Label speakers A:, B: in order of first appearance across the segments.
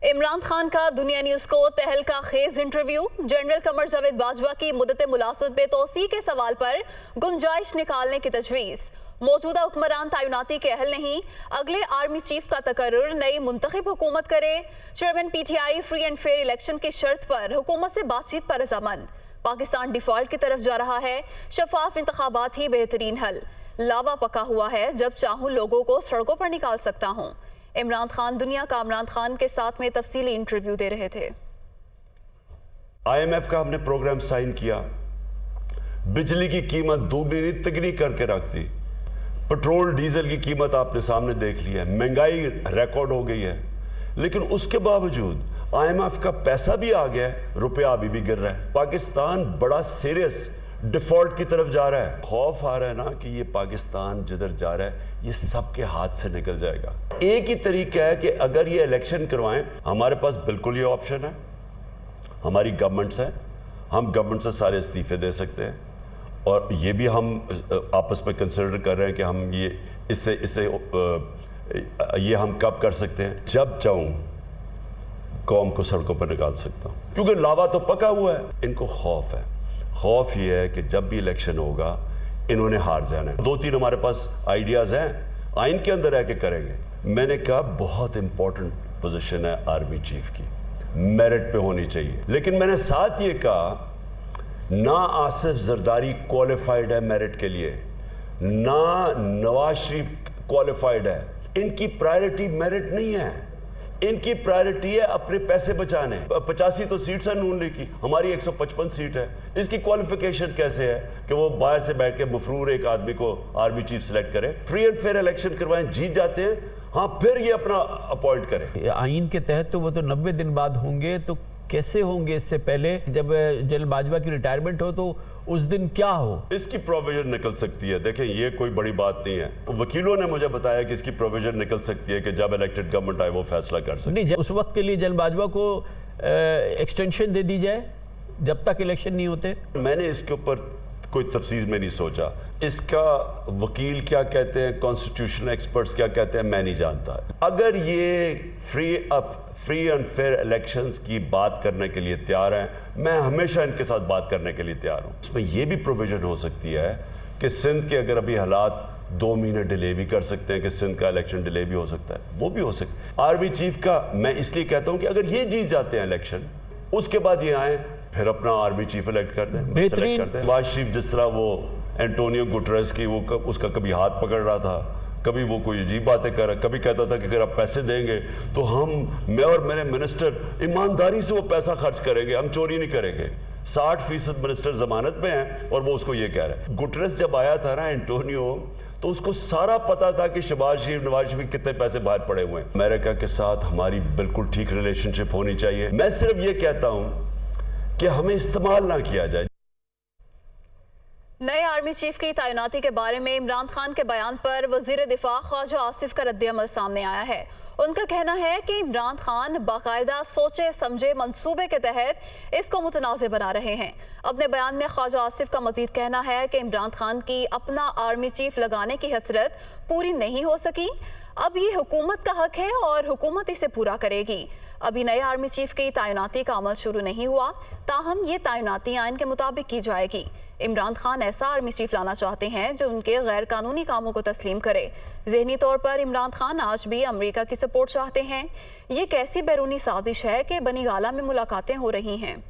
A: इमरान खान का दुनिया न्यूज को तहलका खेज इंटरव्यू। जनरल कमर जावेद बाजवा की मुद्दत मुलासमत में तोसी के सवाल पर गुंजाइश निकालने की तजवीज़। मौजूदा हुक्मरान तैनाती के अहल नहीं, अगले आर्मी चीफ का तकर्रुर नई मुंतखब हुकूमत करे। Chairman PTI free and fair election की शर्त पर हुकूमत से बातचीत पर रजामंद। पाकिस्तान डिफॉल्ट की तरफ जा रहा है, शफाफ इंतखाबात ही बेहतरीन हल। लावा पका हुआ है, जब चाहूँ लोगों को सड़कों पर निकाल सकता हूँ। इमरान खान दुनिया का इमरान खान के साथ में तफसीली इंटरव्यू दे रहे थे।
B: IMF का हमने प्रोग्राम साइन किया, बिजली की कीमत दुगनी तिगनी करके रख दी, पेट्रोल डीजल की कीमत आपने सामने देख ली है, महंगाई रिकॉर्ड हो गई है। लेकिन उसके बावजूद IMF का पैसा भी आ गया है, रुपया अभी भी गिर रहा है। पाकिस्तान बड़ा सीरियस डिफॉल्ट की तरफ जा रहा है। खौफ आ रहा है ना कि ये पाकिस्तान जिधर जा रहा है ये सबके हाथ से निकल जाएगा। एक ही तरीका है कि अगर ये इलेक्शन करवाएं, हमारे पास बिल्कुल ये ऑप्शन है, हमारी गवर्नमेंट्स है, हम गवर्नमेंट से सारे इस्तीफे दे सकते हैं और ये भी हम आपस में कंसिडर कर रहे हैं कि हम ये इससे ये हम कब कर सकते हैं, जब चाहूँ कौम को सड़कों पर निकाल सकता हूँ, क्योंकि लावा तो पका हुआ है। इनको खौफ है, खौफ ये है कि जब भी इलेक्शन होगा इन्होंने हार जाना है। 2-3 हमारे पास आइडियाज हैं, आइन के अंदर रह के करेंगे। मैंने कहा बहुत इंपॉर्टेंट पोजीशन है आर्मी चीफ की, मेरिट पे होनी चाहिए। लेकिन मैंने साथ ये कहा ना आसिफ जरदारी क्वालिफाइड है मेरिट के लिए, ना नवाज शरीफ क्वालिफाइड है। इनकी प्रायोरिटी मेरिट नहीं है, इनकी प्रायोरिटी है अपने पैसे बचाने। 85 तो सीट्स है नून लीग की, हमारी 155 सीट है। इसकी क्वालिफिकेशन कैसे है कि वो बाहर से बैठ के मफरूर एक आदमी को आर्मी चीफ सिलेक्ट करे? फ्री एंड फेयर इलेक्शन करवाएं, जीत जाते हैं, हाँ फिर ये अपना अपॉइंट करें।
C: आइन के तहत तो वो तो 90 दिन बाद होंगे, तो कैसे होंगे? इससे पहले जब जनरल बाजवा की रिटायरमेंट हो तो उस दिन क्या हो? इसकी
B: प्रोविजन निकल सकती है। देखें ये कोई बड़ी बात नहीं है, वकीलों ने मुझे बताया कि इसकी प्रोविजन निकल सकती है कि जब इलेक्टेड गवर्नमेंट आए वो फैसला कर सकती है।
C: नहीं, उस वक्त के लिए जनरल बाजवा को एक्सटेंशन दे दी जाए जब तक इलेक्शन नहीं होते।
B: मैंने इसके ऊपर कोई तफसील में नहीं सोचा, इसका वकील क्या कहते हैं, कॉन्स्टिट्यूशनल एक्सपर्ट्स क्या कहते हैं, मैं नहीं जानता। अगर ये फ्री एंड फेयर इलेक्शंस की बात करने के लिए तैयार हैं, मैं हमेशा इनके साथ बात करने के लिए तैयार हूँ। इसमें यह भी प्रोविजन हो सकती है कि सिंध के अगर अभी हालात 2 महीने डिले भी कर सकते हैं कि सिंध का इलेक्शन डिले भी हो सकता है, वो भी हो सकता है। आर्मी चीफ का मैं इसलिए कहता हूँ कि अगर ये जीत जाते हैं इलेक्शन, उसके बाद ये आए फिर अपना आर्मी चीफ इलेक्ट कर दें,
C: बेहतरीन
B: करते हैं। नवाज शरीफ जिस तरह वो एंटोनियो गुटरेस की उसका कभी हाथ पकड़ रहा था, कभी वो कोई अजीब बातें कर रहा, कभी कहता था कि अगर आप पैसे देंगे तो मैं और मेरे मिनिस्टर ईमानदारी से वो पैसा खर्च करेंगे, हम चोरी नहीं करेंगे। 60% मिनिस्टर जमानत में हैं और वो उसको ये कह रहे हैं। गुटरेस जब आया था ना एंटोनियो, तो उसको सारा पता था कि शहबाज शरीफ, नवाज शरीफ कितने पैसे बाहर पड़े हुए हैं। अमेरिका के साथ हमारी बिल्कुल ठीक रिलेशनशिप होनी चाहिए। मैं सिर्फ ये कहता हूँ कि हमें इस्तेमाल ना किया जाए।
A: नए आर्मी चीफ की तैनाती के बारे में इमरान खान के बयान पर वजीर दिफा ख्वाजा आसिफ का रद्द-ए-अमल सामने आया है। उनका कहना है कि इमरान खान बाकायदा सोचे समझे मंसूबे के तहत इसको मुतनाज़ बना रहे हैं। अपने बयान में ख्वाजा आसिफ का मजीद कहना है कि इमरान खान की अपना आर्मी चीफ लगाने की हसरत पूरी नहीं हो सकी। अब ये हुकूमत का हक है और हुकूमत इसे पूरा करेगी। अभी नए आर्मी चीफ की तैनाती का अमल शुरू नहीं हुआ, ताहम ये तैनाती आइन के मुताबिक की जाएगी। इमरान खान ऐसा आर्मी चीफ लाना चाहते हैं जो उनके गैर कानूनी कामों को तस्लीम करे। ज़हनी तौर पर इमरान खान आज भी अमेरिका की सपोर्ट चाहते हैं। ये कैसी बैरूनी साजिश है कि बनी गाला में मुलाकातें हो रही हैं।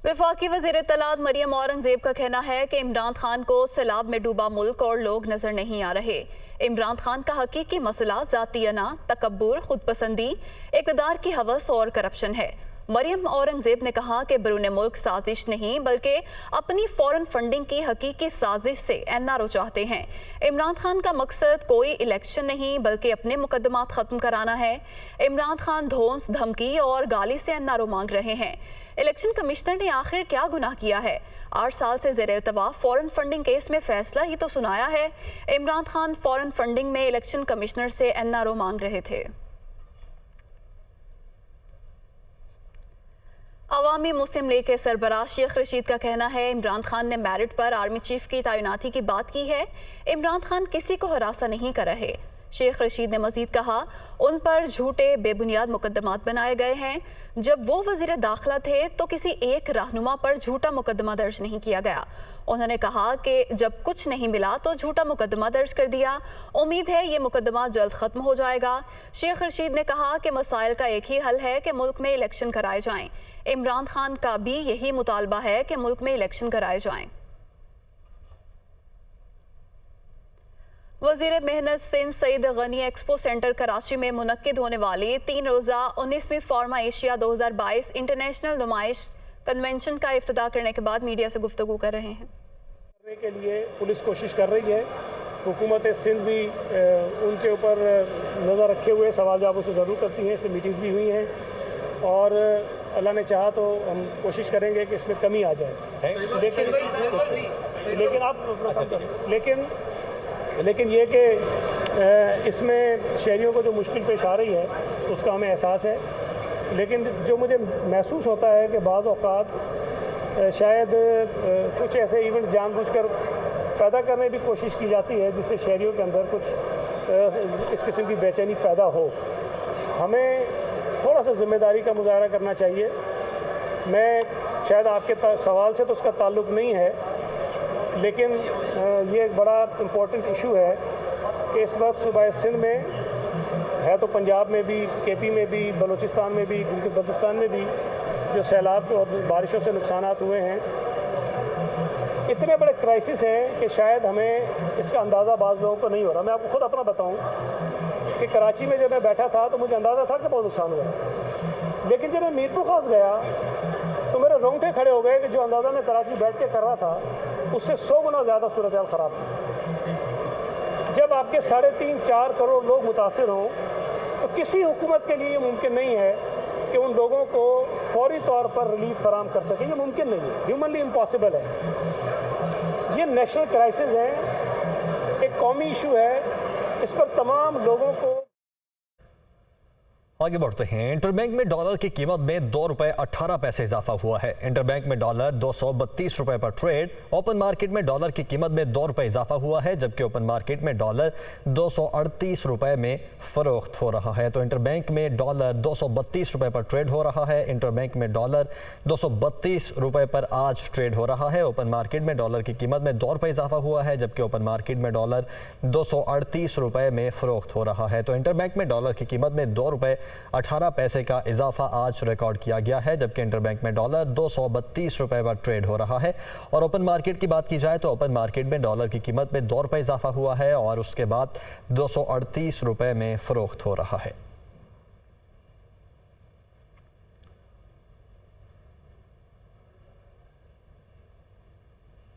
A: वफाकी वज़ीर इत्तलात मरियम औरंगज़ेब का कहना है कि इमरान खान को सैलाब में डूबा मुल्क और लोग नजर नहीं आ रहे। इमरान खान का हकीकी मसला ज़ाती अना, तकब्बुर, खुदपसंदी, इक़्तिदार की हवस और करप्शन है। मरियम औरंगज़ेब ने कहा कि बैरून मुल्क साजिश नहीं बल्कि अपनी फॉरेन फंडिंग की हकीकी साजिश से NRO चाहते हैं। इमरान खान का मकसद कोई इलेक्शन नहीं बल्कि अपने मुकदमात ख़त्म कराना है। इमरान खान धौंस, धमकी और गाली से NRO मांग रहे हैं। इलेक्शन कमिश्नर ने आखिर क्या गुनाह किया है? 8 साल से ज़ेर-ए-इल्तवा फॉरेन फंडिंग केस में फैसला ही तो सुनाया है। इमरान खान फॉरेन फंडिंग में इलेक्शन कमिश्नर से NRO मांग रहे थे। अवामी मुस्लिम लीग के सरबराह शेख रशीद का कहना है इमरान खान ने मेरिट पर आर्मी चीफ की तैनाती की बात की है। इमरान खान किसी को हरासा नहीं कर रहे। शेख रशीद ने मजीद कहा, उन पर झूठे बेबुनियाद मुकदमात बनाए गए हैं। जब वो वजीर दाखिला थे तो किसी एक रहनुमा पर झूठा मुकदमा दर्ज नहीं किया गया। उन्होंने कहा कि जब कुछ नहीं मिला तो झूठा मुकदमा दर्ज कर दिया। उम्मीद है ये मुकदमा जल्द खत्म हो जाएगा। शेख रशीद ने कहा कि मसाइल का एक ही हल है कि मुल्क में इलेक्शन कराए जाएं। इमरान खान का भी यही मुतालबा है कि मुल्क में इलेक्शन कराए जाएं। वज़ीर मेहनत सिंध सईद गनी एक्सपो सेंटर कराची में मुनक्किद होने वाली 3 रोज़ा 19वीं फार्मा एशिया 2022 इंटरनेशनल नुमाइश कन्वेंशन का इफ्तिताह करने के बाद मीडिया से गुफ्तगू कर रहे हैं।
D: करने के लिए पुलिस कोशिश कर रही है, हुकूमत सिंध भी उनके ऊपर नज़र रखे हुए सवाल जवाब उसे ज़रूर करती हैं। इसमें मीटिंग्स भी हुई हैं और अल्लाह ने चाहा तो हम कोशिश करेंगे कि इसमें कमी आ जाए। लेकिन ये कि इसमें शहरियों को जो मुश्किल पेश आ रही है उसका हमें एहसास है। लेकिन जो मुझे महसूस होता है कि बाज़ औक़ात शायद कुछ ऐसे इवेंट जानबूझकर पैदा करने की कोशिश की जाती है जिससे शहरियों के अंदर कुछ इस किस्म की बेचैनी पैदा हो। हमें थोड़ा सा ज़िम्मेदारी का मुज़ाहरा करना चाहिए। मैं शायद आपके सवाल से तो उसका ताल्लुक़ नहीं है, लेकिन ये एक बड़ा इम्पोर्टेंट इशू है कि इस वक्त सूबा सिंध में है तो पंजाब में भी, केपी में भी, बलूचिस्तान में भी, गिलगित बल्तिस्तान में भी जो सैलाब और बारिशों से नुकसानात हुए हैं, इतने बड़े क्राइसिस हैं कि शायद हमें इसका अंदाज़ा बाज़ लोगों को नहीं हो रहा। मैं आपको खुद अपना बताऊं कि कराची में जब मैं बैठा था तो मुझे अंदाज़ा था कि बहुत नुकसान हुआ, लेकिन जब मैं मीरपुर खास गया तो मेरे रोंगटे खड़े हो गए कि जो अंदाज़ा मैं कराची बैठ के कर रहा था उससे 100 गुना ज़्यादा सूरत हाल ख़राब थी। जब आपके 3.5-4 करोड़ लोग मुतासिर हों तो किसी हुकूमत के लिए ये मुमकिन नहीं है कि उन लोगों को फौरी तौर पर रिलीफ फराम कर सके। ये मुमकिन नहीं है, ह्यूमनली इम्पॉसिबल है। ये नेशनल क्राइसिस है, एक कौमी इशू है, इस पर तमाम लोगों को।
E: आगे बढ़ते हैं। इंटरबैंक में डॉलर की कीमत में 2 रुपये 18 पैसे इजाफा हुआ है। इंटरबैंक में डॉलर 232 रुपये पर ट्रेड। ओपन मार्केट में डॉलर की कीमत में 2 रुपये इजाफा हुआ है, जबकि ओपन मार्केट में डॉलर 238 रुपये में फरोख्त हो रहा है। तो इंटरबैंक में डॉलर 232 रुपये पर ट्रेड हो रहा है। इंटरबैंक में डॉलर 232 रुपये पर आज ट्रेड हो रहा है। ओपन मार्केट में डॉलर की कीमत में 2 रुपये इजाफा हुआ है, जबकि ओपन मार्केट में डॉलर 238 रुपये में फरोख्त हो रहा है। तो इंटरबैंक में डॉलर की कीमत में 2 रुपये 18 पैसे का इजाफा आज रिकॉर्ड किया गया है, जबकि इंटरबैंक में डॉलर 232 रुपये पर ट्रेड हो रहा है। और ओपन मार्केट की बात की जाए तो ओपन मार्केट में डॉलर की कीमत में 2 रुपये इजाफा हुआ है और उसके बाद 238 रुपये में फरोख्त हो रहा है।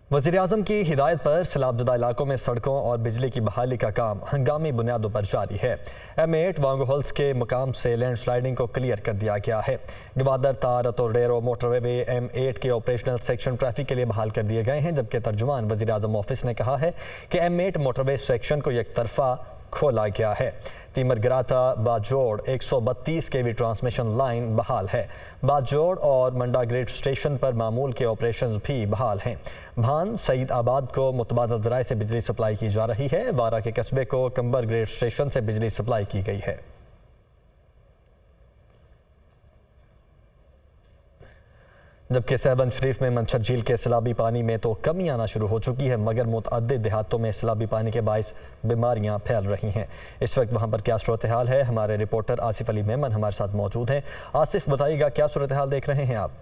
E: वज़ीर-ए-आज़म की हिदायत पर सैलाबज़दा इलाकों में सड़कों और बिजली की बहाली का काम हंगामी बुनियादों पर जारी है। M8 वांगो हिल्स के मुकाम से लैंड स्लाइडिंग को क्लियर कर दिया गया है। गवादर तार तोरडेरो मोटरवे M8 के ऑपरेशनल सेक्शन ट्रैफिक के लिए बहाल कर दिए गए हैं, जबकि तर्जुमान वज़ीर-ए-आज़म ऑफिस ने कहा है कि M8 मोटरवे सेक्शन को एक तरफा खोला गया है। तीमरगराता बाजोड़ 132 kV ट्रांसमिशन लाइन बहाल है। बाजोड़ और मंडा ग्रेड स्टेशन पर मामूल के ऑपरेशंस भी बहाल हैं। भान सईद आबाद को मुतबादल ज़राए से बिजली सप्लाई की जा रही है। वारा के कस्बे को कंबर ग्रेड स्टेशन से बिजली सप्लाई की गई है। जबकि सहबन शरीफ में मंछर झील के सैलाबी पानी में तो कमी आना शुरू हो चुकी है, मगर मुतअद्दिद देहातों में सैलाबी पानी के बाइस बीमारियां फैल रही हैं। इस वक्त वहां पर क्या सूरत हाल है, हमारे रिपोर्टर आसिफ अली मेमन हमारे साथ मौजूद हैं। आसिफ, बताइएगा क्या सूरत हाल देख रहे हैं आप?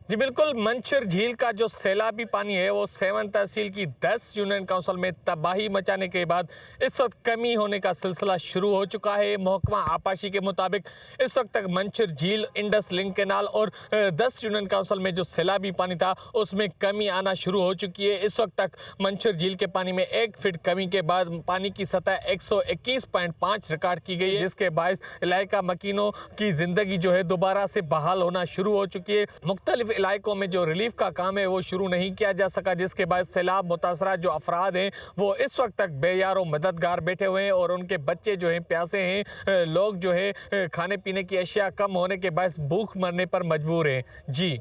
F: जी बिल्कुल, मंछर झील का जो सैलाबी पानी है वो 7 तहसील की 10 यूनियन काउंसिल में तबाही मचाने के बाद इस वक्त कमी होने का सिलसिला शुरू हो चुका है। महकमा आपाशी के मुताबिक इस वक्त तक मंछर झील, इंडस लिंक कैनाल और 10 यूनियन काउंसिल में जो सैलाबी पानी था उसमें कमी आना शुरू हो चुकी है। इस वक्त तक मंछर झील के पानी में 1 फीट कमी के बाद पानी की सतह 121.5 रिकॉर्ड की गई है, जिसके बायस इलाका मकीनों की जिंदगी जो है दोबारा से बहाल होना शुरू हो चुकी है। मुख्तलिफ इलाकों में जो रिलीफ का काम है वो शुरू नहीं किया जा सका, जिसके बाद सैलाब मुतासरा जो अफराद हैं वो इस वक्त तक बेयारो मददगार बैठे हुए हैं और उनके बच्चे जो हैं प्यासे हैं। लोग जो है खाने पीने की अशिया कम होने के बाद भूख मरने पर मजबूर हैं। जी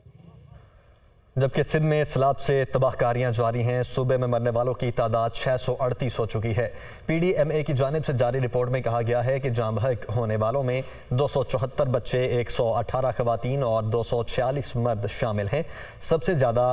E: जबकि सिंध में सैलाब से तबाहकारियां जारी हैं। सूबे में मरने वालों की तादाद 638 हो चुकी है। PDMA की जानिब से जारी रिपोर्ट में कहा गया है कि जान बहक होने वालों में 274 बच्चे, 118 खवातीन और 246 मर्द शामिल हैं। सबसे ज़्यादा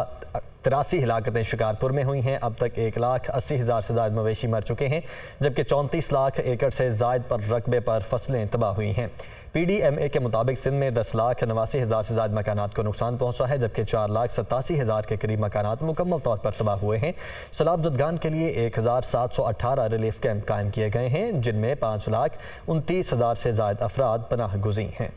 E: 83 हिलाकतें शिकारपुर में हुई हैं। अब तक 1,80,000 से ज़्यादा मवेशी मर चुके हैं, जबकि 34 लाख एकड़ से ज़ायद पर रकबे पर फसलें तबाह हुई हैं। PDMA के मुताबिक सिंध में 10,89,000 से ज़्यादा मकानात को नुकसान पहुंचा है, जबकि 4,87,000 के करीब मकानात मुकम्मल तौर पर तबाह हुए हैं। सैलाब ज़दगान के लिए 1,718 रिलीफ कैंप कायम किए गए हैं, जिनमें 5,29,000 से ज़्यादा अफराद पनाह गुज़ीर हैं।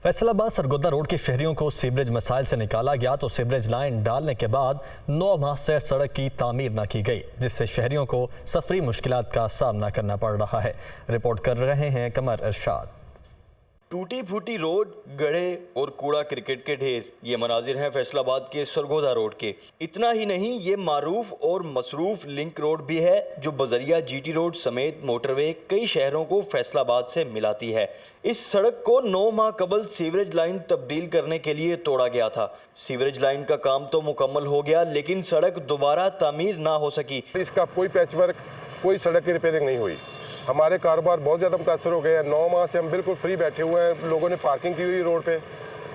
E: फैसलाबाद सरगोदा रोड के शहरियों को सीवरेज मसाइल से निकाला गया तो सीवरेज लाइन डालने के बाद 9 माह से सड़क की तामीर न की गई, जिससे शहरियों को सफरी मुश्किलात का सामना करना पड़ रहा है। रिपोर्ट कर रहे हैं कमर इरशाद।
G: टूटी फूटी रोड, गड्ढे और कूड़ा क्रिकेट के ढेर, ये मनाजिर हैं फैसलाबाद के सरगोदा रोड के। इतना ही नहीं, ये मारूफ और मसरूफ लिंक रोड भी है जो बजरिया GT रोड समेत मोटरवे कई शहरों को फैसलाबाद से मिलाती है। इस सड़क को 9 माह कबल सीवरेज लाइन तब्दील करने के लिए तोड़ा गया था। सीवरेज लाइन का काम तो मुकम्मल हो गया, लेकिन सड़क दोबारा तामीर ना हो सकी।
H: इसका कोई पैच वर्क, कोई सड़क की रिपेयरिंग नहीं हुई। हमारे कारोबार बहुत ज़्यादा मुतासर हो गए हैं। 9 माह से हम बिल्कुल फ्री बैठे हुए हैं। लोगों ने पार्किंग की हुई रोड पे,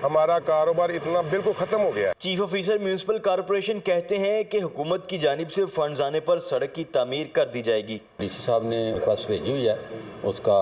H: हमारा कारोबार इतना बिल्कुल ख़त्म हो गया है।
G: चीफ ऑफिसर म्यूनिसिपल कॉरपोरेशन कहते हैं कि हुकूमत की जानिब से फंड्स आने पर सड़क की तामीर कर दी जाएगी।
I: DC साहब ने रिक्वेस्ट भेजी हुई है उसका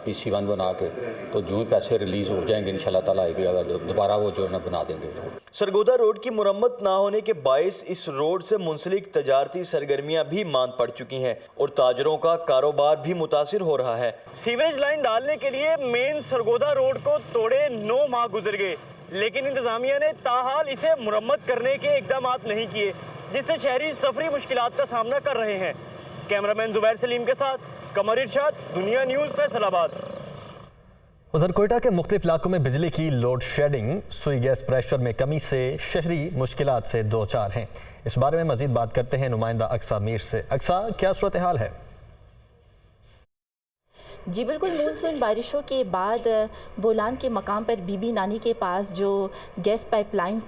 I: PC1 बना के, तो जो ही पैसे रिलीज हो जाएंगे इंशाल्लाह ताला दोबारा वो जो है ना बना देंगे।
G: सरगोदा रोड की मुरम्मत ना होने के बायस इस रोड से मुंसलिक तजारती सरगर्मियां भी मांद पड़ चुकी हैं और ताजरों का कारोबार भी मुतासिर हो रहा है।
J: सीवरेज लाइन डालने के लिए मेन सरगोदा रोड को तोड़े 9 माह गुजर गए, लेकिन इंतजामिया ने ताहाल इसे मुरम्मत करने के इकदाम नहीं किए, जिससे शहरी सफरी मुश्किलात का सामना कर रहे हैं। कैमरामैन जुबैर सलीम के साथ कमर इरशाद, दुनिया न्यूज़, फैसलाबाद।
E: उधर कोयटा के मुख्तलिफ इलाकों में बिजली की लोड शेडिंग, सुई गैस प्रेशर में कमी से शहरी मुश्किलात से दो चार हैं। इस बारे में मजीद बात करते हैं नुमाइंदा अक्सा मीर से। अक्सा, क्या सूरत हाल है?
K: जी बिल्कुल, मानसून बारिशों के बाद बोलान के मकाम पर बीबी नानी के पास जो गैस पाइपलाइन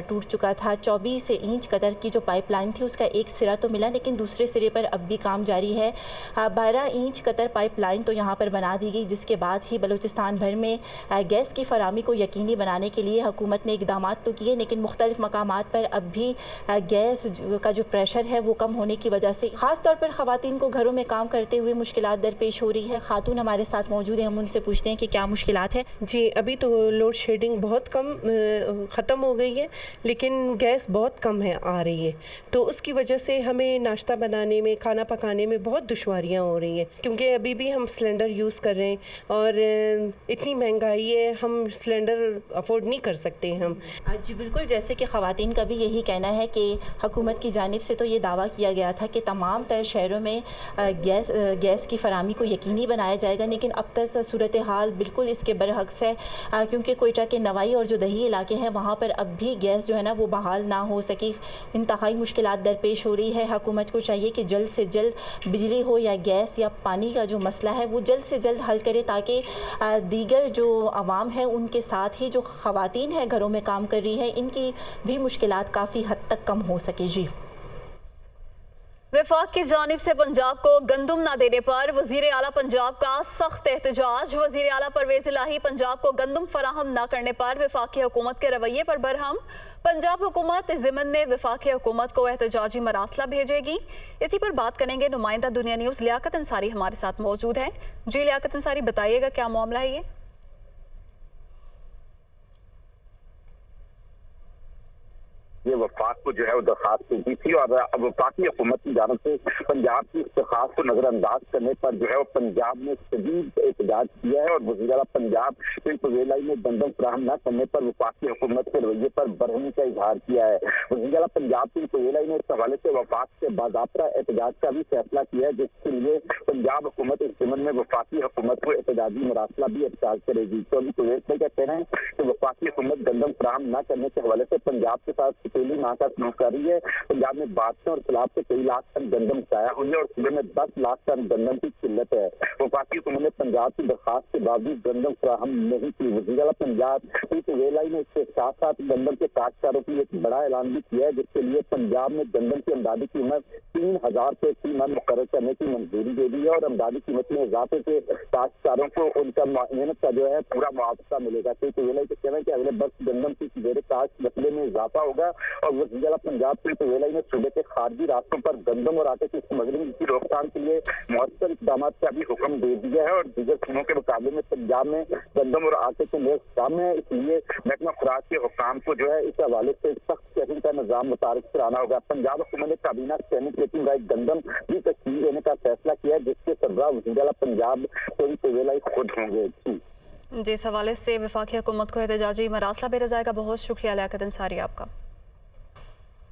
K: टूट चुका था, 24 इंच कदर की जो पाइपलाइन थी उसका एक सिरा तो मिला, लेकिन दूसरे सिरे पर अब भी काम जारी है। 12 इंच कदर पाइपलाइन तो यहाँ पर बना दी गई, जिसके बाद ही बलूचिस्तान भर में गैस की फरामी को यकीनी बनाने के लिए हुकूमत ने इकदाम तो किए, लेकिन मुख्तलिफ मकामात पर अब भी गैस का जो प्रेशर है वो कम होने की वजह से ख़ास तौर पर ख़वातीन को घरों में काम करते हुए मुश्किलात दरपेश हो रही है। खातून हमारे साथ मौजूद है, हम उनसे पूछते हैं कि क्या मुश्किलात है।
L: जी, अभी तो लोड शेडिंग बहुत कम ख़त्म हो गई है, लेकिन गैस बहुत कम है आ रही है, तो उसकी वजह से हमें नाश्ता बनाने में, खाना पकाने में बहुत दुश्वारियाँ हो रही हैं, क्योंकि अभी भी हम सिलेंडर यूज़ कर रहे हैं और इतनी महंगाई है, हम सिलेंडर अफोर्ड नहीं कर सकते हम।
K: जी बिल्कुल, जैसे कि ख़वातीन का भी यही कहना है कि हुकूमत की जानिब से तो ये दावा किया गया था कि तमाम तर शहरों में गैस की फरामी को यकीनी बनाया जाएगा, लेकिन अब तक सूरत हाल बिल्कुल इसके बरअक्स है, क्योंकि कोयटा के नवाई और जो दही इलाके हैं वहाँ पर अब भी गैस जो है ना वो बहाल ना हो सकी। इंतहाई मुश्किलात दरपेश हो रही है। हुकूमत को चाहिए कि जल्द से जल्द बिजली हो या गैस या पानी का जो मसला है वो जल्द से जल्द हल करे, ताकि दीगर जो आवाम है उनके साथ ही जो ख़वातीन हैं घरों में काम कर रही है, इनकी भी मुश्किलात काफ़ी हद तक कम हो सके। जी,
A: वफाक की जानिब से पंजाब को गंदम न देने पर वजीर आला पंजाब का सख्त एहतजाज। वजीर आला परवेज इलाही पंजाब को गंदम फराहम न करने पर वफाकी हुकूमत के रवैये पर बरहम। पंजाब हुकूमत ज़िमन में वफाकी हुकूमत को एहतजाजी मरासला भेजेगी। इसी पर बात करेंगे। नुमाइंदा दुनिया न्यूज़ लियाकत अंसारी हमारे साथ मौजूद है। जी लियाकत अंसारी, बताइएगा क्या मामला है ये?
M: ये वफाक को जो है वो दरखास्त की थी और अब वफाकी हुकूमत की जानब से पंजाब की इस दरखास्त को नजरअंदाज करने पर जो है वो पंजाब ने शदीद एहतजाज किया है और वज़ीर आला पंजाब परवेज इलाही ने गंदम फराहम न करने पर वफाकी हुकूमत के रवैये पर बरहमी का इजहार किया है। वज़ीर आला पंजाब परवेज इलाही ने इस हवाले से वफाक से बाज़ाब्ता एहतजाज का भी फैसला किया है, जिसके लिए पंजाब हुकूमत इस ज़िमन में वफाकी हुकूमत को एहतजाजी मरासला भी इख्तियार करेगी। तो परवेज इलाही का कहना है कि वफाकी हुकूमत गंदम फराहम न करने के हवाले से पंजाब के साथ पहली माह का शुरू कर रही है। पंजाब में बादशाह और सैलाब से कई लाख टन गंदम जाया हुई है और सूबे में 10 लाख टन गंदम की किल्लत है। वफाकी हुकूमत ने पंजाब की दरखास्त के बावजूद गंदम फराहम नहीं की। वज़ीर आला पंजाब पीयूष गोयल ने इसके साथ साथ गंदम के काश्तकारों के लिए एक बड़ा ऐलान भी किया है, जिसके लिए पंजाब में गंदम की अमदादी कीमत 3000 रुपये फी मन मुकर्रर करने की मंजूरी दे दी है और अमदादी कीमत में इजाफे से काश्तकारों को उनका मेहनत का जो है पूरा मुआवजा मिलेगा। पीयूष गोयल का कहना है कि अगले वर्ष गंदम की जेर काश्त मसले में इजाफा होगा और वज़ीर आला पंजाब पीयूष गोयल ने सूबे के खारजी रास्तों पर गंदम और आटे की स्मगलिंग की रोकथाम के लिए मौसर इकदाम का भी हुक्म दे दिया है और दीगर सूबों के मुकाबले में पंजाब में गंदम और आटे के मेज कम है, इसलिए महकमा खुराक के हुकाम को जो है इस हवाले से सख्त चेकिंग का निजाम मुतारिफ कराना होगा। पंजाब हुकूमत ने काबीना सैनिक रेटिंग राइट गंदम भी तश्कील देने का फैसला किया है, जिसके सरबराह वज़ीर आला पंजाब पीयूष गोयल खुद होंगे।
A: जी, इस हवाले से वफाकी हुकूमत को एहतजाजी मरासला भेजा जाएगा। बहुत शुक्रिया लियाकत अंसारी आपका।